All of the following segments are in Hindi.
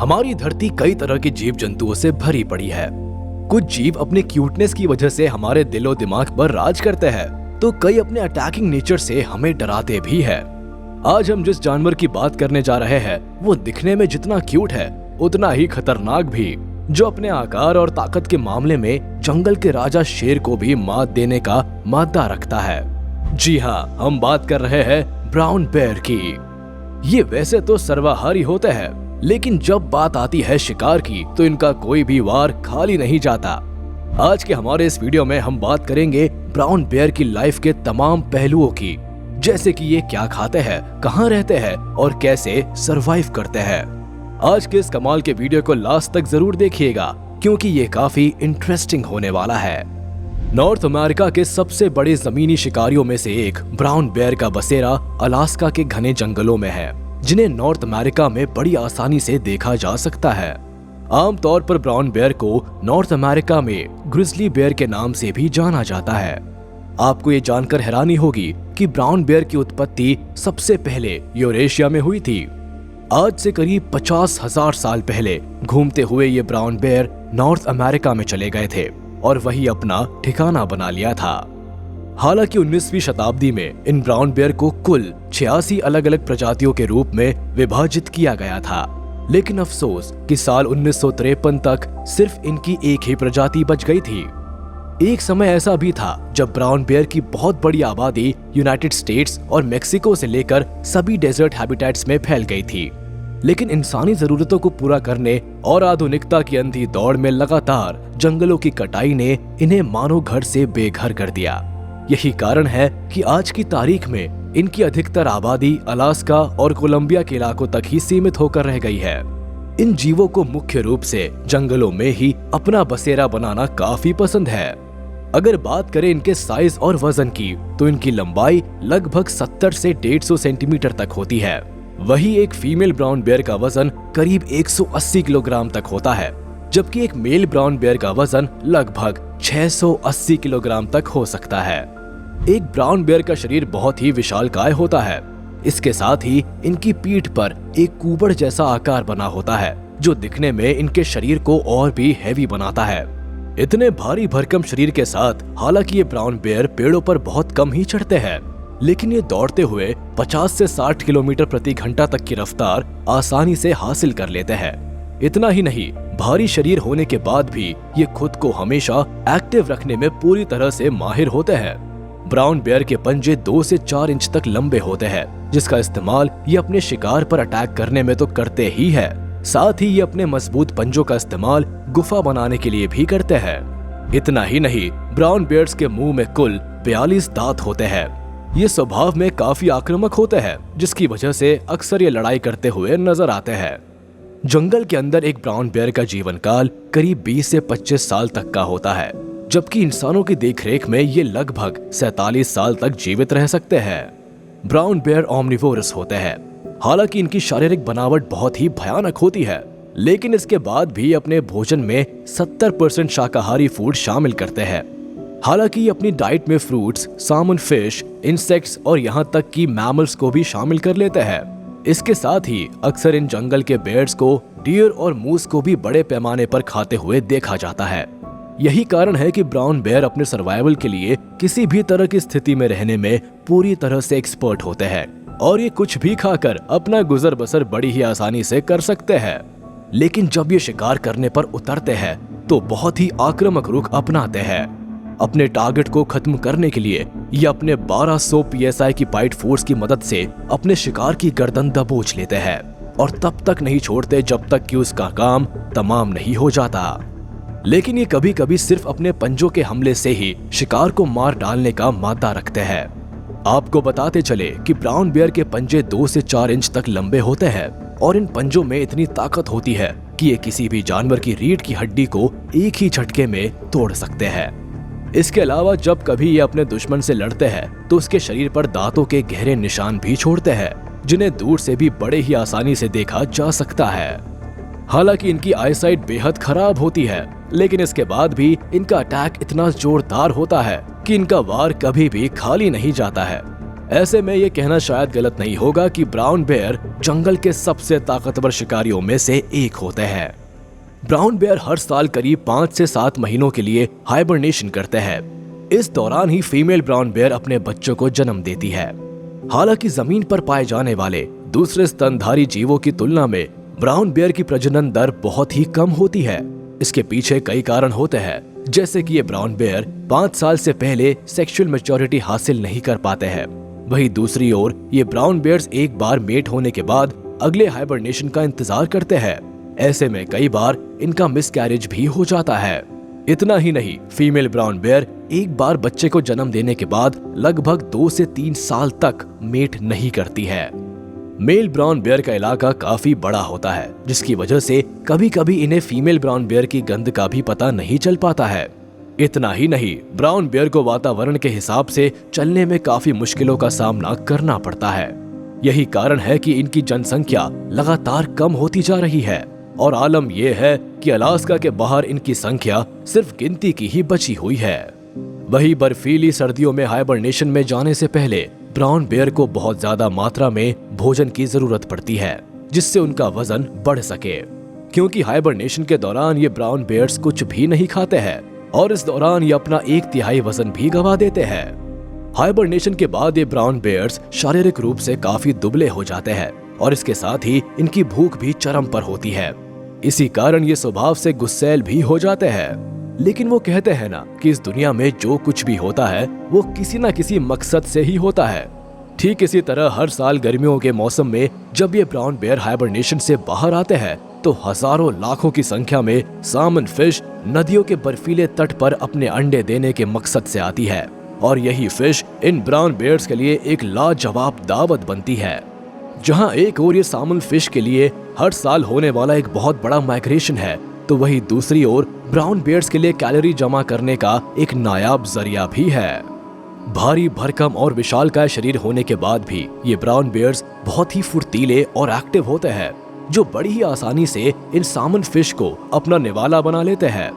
हमारी धरती कई तरह के जीव जंतुओं से भरी पड़ी है। कुछ जीव अपने क्यूटनेस की वजह से हमारे दिलो दिमाग पर राज करते हैं, तो कई अपने अटैकिंग नेचर से हमें डराते भी हैं। आज हम जिस जानवर की बात करने जा रहे हैं वो दिखने में जितना क्यूट है उतना ही खतरनाक भी, जो अपने आकार और ताकत के मामले में जंगल के राजा शेर को भी मात देने का मादा रखता है। जी हाँ, हम बात कर रहे हैं ब्राउन बेयर की। ये वैसे तो सर्वाहारी होते हैं, लेकिन जब बात आती है शिकार की तो इनका कोई भी वार खाली नहीं जाता। आज के हमारे इस वीडियो में हम बात करेंगे ब्राउन बेयर की लाइफ के तमाम पहलुओं की, जैसे कि ये क्या खाते हैं, कहाँ रहते हैं और कैसे सरवाइव करते हैं। आज के इस कमाल के वीडियो को लास्ट तक जरूर देखिएगा, क्योंकि ये काफी इंटरेस्टिंग होने वाला है। नॉर्थ अमेरिका के सबसे बड़े जमीनी शिकारियों में से एक ब्राउन बेयर का बसेरा अलास्का के घने जंगलों में है, जिन्हें नॉर्थ अमेरिका में बड़ी आसानी से देखा जा सकता है। आमतौर पर ब्राउन बेयर को नॉर्थ अमेरिका में ग्रिजली बेयर के नाम से भी जाना जाता है। आपको ये जानकर हैरानी होगी कि ब्राउन बेयर की उत्पत्ति सबसे पहले यूरेशिया में हुई थी। आज से करीब 50,000 साल पहले घूमते हुए ये ब्राउन बेयर नॉर्थ अमेरिका में चले गए थे और वही अपना ठिकाना बना लिया था। हालांकि 19वीं शताब्दी में इन ब्राउन बेयर को कुल 86 अलग अलग प्रजातियों के रूप में विभाजित किया गया था, लेकिन अफसोस कि साल 1953 तक सिर्फ इनकी एक ही प्रजाति बच गई थी। एक समय ऐसा भी था जब ब्राउन बेयर की बहुत बड़ी आबादी यूनाइटेड स्टेट्स और मेक्सिको से लेकर सभी डेजर्ट हैबिटेट्स में फैल गई थी, लेकिन इंसानी जरूरतों को पूरा करने और आधुनिकता की अंधी दौड़ में लगातार जंगलों की कटाई ने इन्हें मानो घर से बेघर कर दिया। यही कारण है कि आज की तारीख में इनकी अधिकतर आबादी अलास्का और कोलंबिया के इलाकों तक ही सीमित होकर रह गई है। इन जीवों को मुख्य रूप से जंगलों में ही अपना बसेरा बनाना काफी पसंद है। अगर बात करें इनके साइज और वजन की, तो इनकी लंबाई लगभग 70 से 150 सेंटीमीटर तक होती है। वही एक फीमेल ब्राउन बेयर का वजन करीब 180 किलोग्राम तक होता है, जबकि एक मेल ब्राउन बेयर का वजन लगभग 680 किलोग्राम तक हो सकता है। एक ब्राउन बेयर का शरीर बहुत ही विशालकाय होता है। इसके साथ ही इनकी पीठ पर एक कुबड़ जैसा आकार बना होता है, जो दिखने में इनके शरीर को और भी हैवी बनाता है। इतने भारी भरकम शरीर के साथ हालांकि ये ब्राउन बेयर पेड़ों पर बहुत कम ही चढ़ते हैं, लेकिन ये दौड़ते हुए 50 से 60 किलोमीटर प्रति घंटा तक की रफ्तार आसानी से हासिल कर लेते हैं। इतना ही नहीं, भारी शरीर होने के बाद भी ये खुद को हमेशा एक्टिव रखने में पूरी तरह से माहिर होते हैं। ब्राउन बेयर के पंजे 2 से 4 इंच तक लंबे होते हैं, जिसका इस्तेमाल ये अपने शिकार पर अटैक करने में तो करते ही है, साथ ही ये अपने मजबूत पंजों का इस्तेमाल गुफा बनाने के लिए भी करते हैं। इतना ही नहीं, ब्राउन बेयर्स के मुंह में कुल 42 दांत होते हैं। ये स्वभाव में काफी आक्रामक होते हैं, जिसकी वजह से अक्सर ये लड़ाई करते हुए नजर आते हैं। जंगल के अंदर एक ब्राउन बेयर का जीवन काल करीब 20 से 25 साल तक का होता है, जबकि इंसानों की देखरेख में ये लगभग 47 साल तक जीवित रह सकते हैं। ब्राउन बेयर ओमनिवोरस होते हैं। हालांकि इनकी शारीरिक बनावट बहुत ही भयानक होती है, लेकिन इसके बाद भी अपने भोजन में 70% शाकाहारी फूड शामिल करते हैं। हालांकि ये अपनी डाइट में फ्रूट्स, सामन फिश, इंसेक्ट्स और यहाँ तक कि मैमल्स को भी शामिल कर लेते हैं। इसके साथ ही अक्सर इन जंगल के बेयर्स को डियर और मूस को भी बड़े पैमाने पर खाते हुए देखा जाता है। यही कारण है कि ब्राउन बेयर अपने सर्वाइवल के लिए किसी भी तरह की स्थिति में रहने में पूरी तरह से एक्सपर्ट होते हैं, और ये कुछ भी खाकर अपना गुजर बसर बड़ी ही आसानी से कर सकते हैं। लेकिन जब ये शिकार करने पर उतरते हैं तो बहुत ही आक्रामक रुख अपनाते हैं। अपने टारगेट को खत्म करने के लिए ये अपने 1200 PSI की बाइट फोर्स की मदद से अपने शिकार की गर्दन दबोच लेते हैं, और तब तक नहीं छोड़ते जब तक कि उसका काम तमाम नहीं हो जाता। लेकिन ये कभी कभी सिर्फ अपने पंजों के हमले से ही शिकार को मार डालने का मादा रखते हैं। आपको बताते चले कि ब्राउन बेयर के पंजे 2 से 4 इंच तक लंबे होते हैं, और इन पंजों में इतनी ताकत होती है कि ये किसी भी जानवर की रीढ़ की हड्डी को एक ही झटके में तोड़ सकते हैं। इसके अलावा जब कभी ये अपने दुश्मन से लड़ते हैं तो उसके शरीर पर दांतों के गहरे निशान भी छोड़ते हैं, जिन्हें दूर से भी बड़े ही आसानी से देखा जा सकता है। हालांकि इनकी आईसाइट बेहद खराब होती है, लेकिन इसके बाद भी इनका अटैक इतना जोरदार होता है कि इनका वार कभी भी खाली नहीं जाता है। ऐसे में ये कहना शायद गलत नहीं होगा कि ब्राउन बेयर जंगल के सबसे ताकतवर शिकारियों में से एक होते हैं। ब्राउन बेयर हर साल करीब 5 से 7 महीनों के लिए हाइबरनेशन करते हैं। इस दौरान ही फीमेल ब्राउन बेयर अपने बच्चों को जन्म देती है। हालांकि जमीन पर पाए जाने वाले दूसरे स्तनधारी जीवों की तुलना में ब्राउन बेयर की प्रजनन दर बहुत ही कम होती है। इसके पीछे कई कारण होते हैं, जैसे कि ये ब्राउन बेयर 5 साल से पहले सेक्सुअल मैच्योरिटी हासिल नहीं कर पाते हैं। वहीं दूसरी ओर ये ब्राउन बेयर्स एक बार मेट होने के बाद अगले हाइबरनेशन का इंतजार करते हैं। ऐसे में कई बार इनका मिसकैरेज भी हो जाता है। इतना ही नहीं, फीमेल ब्राउन बेयर एक बार बच्चे को जन्म देने के बाद लगभग 2 से 3 साल तक मेट नहीं करती है। मेल ब्राउन बेयर का इलाका काफी बड़ा होता है, जिसकी वजह से कभी कभी इन्हें फीमेल ब्राउन बेयर की गंध का भी पता नहीं चल पाता है। इतना ही नहीं, ब्राउन बेयर को वातावरण के हिसाब से चलने में काफी मुश्किलों का सामना करना पड़ता है। यही कारण है कि इनकी जनसंख्या लगातार कम होती जा रही है और आलम यह है कि अलास्का के बाहर इनकी संख्या सिर्फ गिनती की ही बची हुई है। वही बर्फीली सर्दियों में हाइबरनेशन में जाने से पहले ब्राउन बेयर को बहुत ज्यादा मात्रा में भोजन की जरूरत पड़ती है, जिससे उनका वजन बढ़ सके। क्योंकि हाइबरनेशन के दौरान ये ब्राउन बेयर्स कुछ भी नहीं खाते हैं और इस दौरान ये अपना 1/3 वजन भी गंवा देते हैं। हाइबरनेशन के बाद ये ब्राउन बेयर्स शारीरिक रूप से काफी दुबले हो जाते हैं और इसके साथ ही इनकी भूख भी चरम पर होती है। इसी कारण ये स्वभाव से गुस्सैल भी हो जाते हैं। लेकिन वो कहते हैं ना कि इस दुनिया में जो कुछ भी होता है वो किसी न किसी मकसद से ही होता है। ठीक इसी तरह हर साल गर्मियों के मौसम में जब ये ब्राउन बेयर हाइबरनेशन से बाहर आते हैं तो हजारों लाखों की संख्या में सामन फिश नदियों के बर्फीले तट पर अपने अंडे देने के मकसद से आती है और यही फिश इन ब्राउन बेयर्स के लिए एक लाजवाब दावत बनती है। जहां एक ओर ये सामन फिश के लिए हर साल होने वाला एक बहुत बड़ा माइग्रेशन है, तो वही दूसरी ओर ब्राउन बेयर्स के लिए कैलोरी जमा करने का एक नायाब जरिया भी है। भारी भरकम और विशालकाय शरीर होने के बाद भी ये ब्राउन बेयर्स बहुत ही फुर्तीले और एक्टिव होते हैं, जो बड़ी ही आसानी से इन सामन फिश को अपना निवाला बना लेते हैं।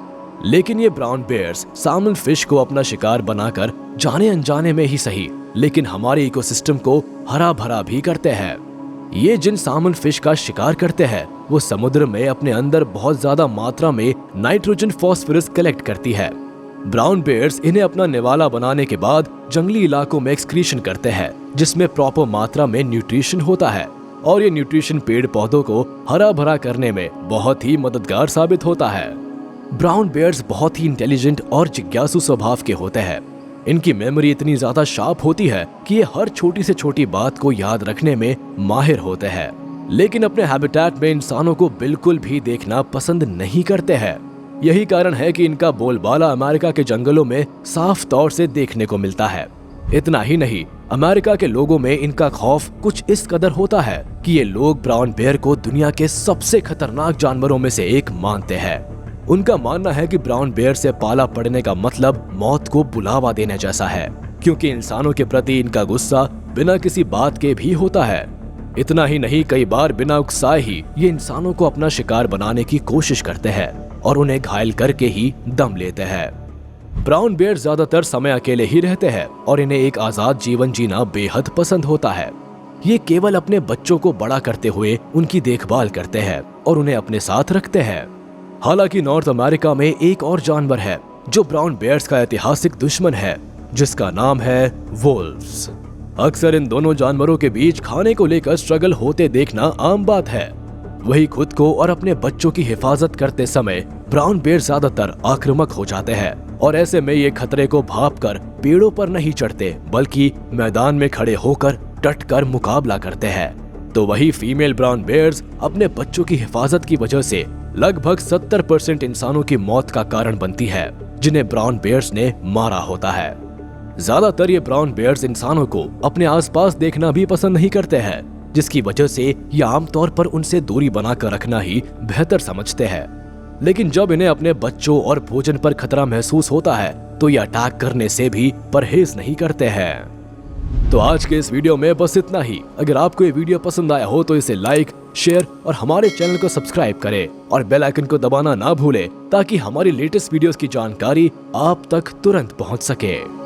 लेकिन ये ब्राउन बेयर्स सामन फिश को अपना शिकार बनाकर जाने अनजाने में ही सही, लेकिन हमारे इकोसिस्टम को हरा भरा भी करते हैं। ये जिन सामन फिश का शिकार करते हैं वो समुद्र में अपने अंदर बहुत ज्यादा मात्रा में नाइट्रोजन फॉस्फोरस कलेक्ट करती है। ब्राउन बेयर्स इन्हें अपना निवाला बनाने के बाद जंगली इलाकों में एक्सक्रीशन करते हैं, जिसमें प्रॉपर मात्रा में न्यूट्रिशन होता है और ये न्यूट्रिशन पेड़ पौधों को हरा भरा करने में बहुत ही मददगार साबित होता है। ब्राउन बेयर्स बहुत ही इंटेलिजेंट और जिज्ञासु स्वभाव के होते हैं। इनकी मेमोरी इतनी ज्यादा शार्प होती है कि ये हर छोटी से छोटी बात को याद रखने में माहिर होते हैं, लेकिन अपने हैबिटेट में इंसानों को बिल्कुल भी देखना पसंद नहीं करते हैं। यही कारण है कि इनका बोलबाला अमेरिका के जंगलों में साफ तौर से देखने को मिलता है। इतना ही नहीं, अमेरिका के लोगों में इनका खौफ कुछ इस कदर होता है कि ये लोग ब्राउन बेयर को दुनिया के सबसे खतरनाक जानवरों में से एक मानते हैं। उनका मानना है कि ब्राउन बेयर से पाला पड़ने का मतलब मौत को बुलावा देने जैसा है, क्योंकि इंसानों के प्रति इनका गुस्सा बिना किसी बात के भी होता है। इतना ही नहीं, कई बार बिना उकसाए ही ये इंसानों को अपना शिकार बनाने की कोशिश करते हैं और उन्हें घायल करके ही दम लेते हैं। ब्राउन बेयर ज्यादातर समय अकेले ही रहते हैं और इन्हें एक आजाद जीवन जीना बेहद पसंद होता है। ये केवल अपने बच्चों को बड़ा करते हुए उनकी देखभाल करते हैं और उन्हें अपने साथ रखते हैं। हालांकि नॉर्थ अमेरिका में एक और जानवर है जो ब्राउन बेयर्स का ऐतिहासिक दुश्मन है, जिसका नाम है वुल्व्स। अक्सर इन दोनों जानवरों के बीच खाने को लेकर स्ट्रगल होते देखना आम बात है। वही खुद को और अपने बच्चों की हिफाजत करते समय ब्राउन बेयर ज्यादातर आक्रामक हो जाते हैं और ऐसे में ये खतरे को भांपकर पेड़ों पर नहीं चढ़ते, बल्कि मैदान में खड़े होकर डट कर मुकाबला करते हैं। तो वही फीमेल ब्राउन बेयर्स अपने बच्चों की हिफाजत की वजह से लगभग 70% इंसानों की मौत का कारण बनती है, जिन्हें ब्राउन बेयर्स ने मारा होता है। ज्यादातर ये ब्राउन बेयर्स इंसानों को अपने आसपास देखना भी पसंद नहीं करते हैं, जिसकी वजह से ये आमतौर पर उनसे दूरी बनाकर रखना ही बेहतर समझते हैं। लेकिन जब इन्हें अपने बच्चों और भोजन पर खतरा महसूस होता है तो ये अटैक करने से भी परहेज नहीं करते हैं। तो आज के इस वीडियो में बस इतना ही। अगर आपको ये वीडियो पसंद आया हो तो इसे लाइक, शेयर और हमारे चैनल को सब्सक्राइब करें और बेल आइकन को दबाना ना भूलें, ताकि हमारी लेटेस्ट वीडियोस की जानकारी आप तक तुरंत पहुंच सके।